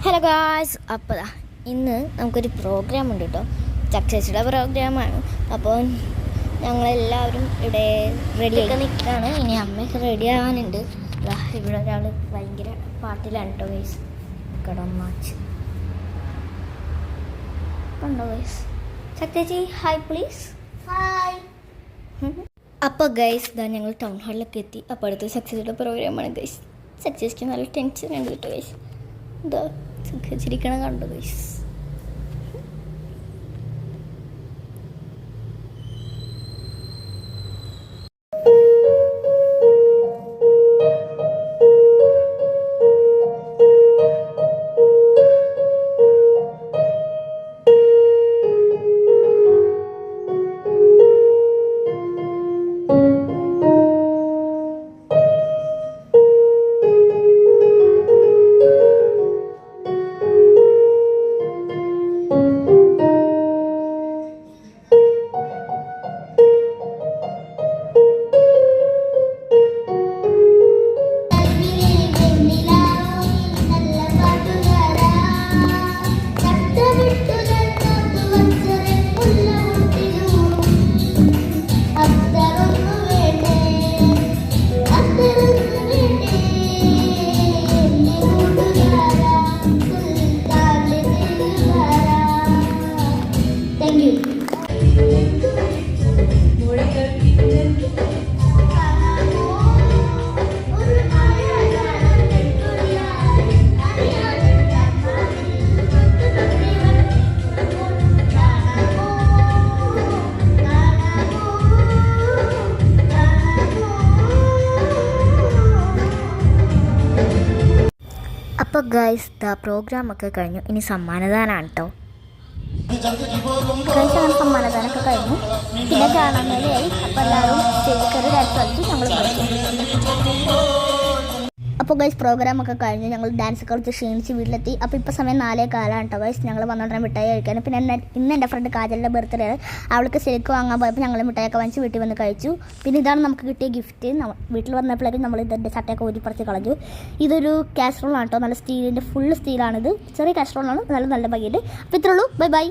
Hello guys, അപ്പോൾ ഇന്ന് നമുക്കൊരു പ്രോഗ്രാം ഉണ്ട് കേട്ടോ. ചക്കച്ചേച്ചിയുടെ പ്രോഗ്രാമാണ്. അപ്പോൾ ഞങ്ങളെല്ലാവരും ഇവിടെ റെഡിയാക്കി നിൽക്കുകയാണ്. ഇനി അമ്മയൊക്കെ റെഡി ആവാനുണ്ട്. ഇവിടെ ഒരാൾ ഭയങ്കര പാട്ടിലാണ് കേട്ടോ ഗൈസ്. കടമാച്ച് കണ്ടോ ഗൈസ്. ചക്കച്ചേച്ചി ഹായ് പ്ലീസ്. ഹായ്. അപ്പോൾ ഗൈസ് ഞങ്ങൾ ടൗൺ ഹാളിലൊക്കെ എത്തി. അപ്പോൾ അടുത്ത ചക്കച്ചേച്ചിയുടെ പ്രോഗ്രാമാണ് ഗൈസ്. ചക്കച്ചേച്ചിക്ക് നല്ല ടെൻഷൻ ഉണ്ട് കേട്ടോ ഗൈസ്. എന്താ ചിരിക്കണം കണ്ടു ഗൈസ്. അപ്പോൾ ഗൈസ് പ്രോഗ്രാമൊക്കെ കഴിഞ്ഞു. ഇനി സമ്മാനദാനമാണ് കേട്ടോ. ഗൈസ് അങ്ങനെ സമ്മാനദാനമൊക്കെ കഴിഞ്ഞു. പിന്നെ കാണാൻ വേണ്ടിയായി. അപ്പോൾ എല്ലാവരും സ്റ്റേജിൽ കയറി ഡാൻസ് കളിച്ച് ഞങ്ങൾ കളിച്ചു. അപ്പോൾ ഗൈസ് പ്രോഗ്രാമൊക്കെ കഴിഞ്ഞ് ഞങ്ങൾ ഡാൻസ് കളിച്ച് ക്ഷീണിച്ച് വീട്ടിലെത്തി. അപ്പോൾ ഇപ്പോൾ സമയം 4:15 കേട്ടോ ഗൈസ്. ഞങ്ങൾ വന്നോണ്ടേ മിഠായി കഴിക്കാൻ. പിന്നെ ഇന്ന് എൻ്റെ ഫ്രണ്ട് കാജലിൻ്റെ ബർത്ത്ഡേ ആണ്. അവൾക്ക് ശരിക്ക് വാങ്ങാൻ പോയപ്പോൾ ഞങ്ങൾ മിഠായിയൊക്കെ വാങ്ങിച്ച് വീട്ടിൽ വന്ന് കഴിച്ചു. പിന്നെ ഇതാണ് നമുക്ക് കിട്ടിയ ഗിഫ്റ്റ്. വീട്ടിൽ വന്നപ്പോഴേക്കും നമ്മൾ ഇതിൻ്റെ ചട്ടയൊക്കെ ഊരിപ്പറിച്ച് കളഞ്ഞു. ഇതൊരു കാസറോളാണ് കേട്ടോ. നല്ല സ്റ്റീലിൻ്റെ ഫുൾ സ്റ്റീലാണിത്. ചെറിയ കാസറോളാണ്. നല്ല ഭംഗിയുണ്ട്. അപ്പോൾ ഇത്രയുള്ളൂ. Bye by.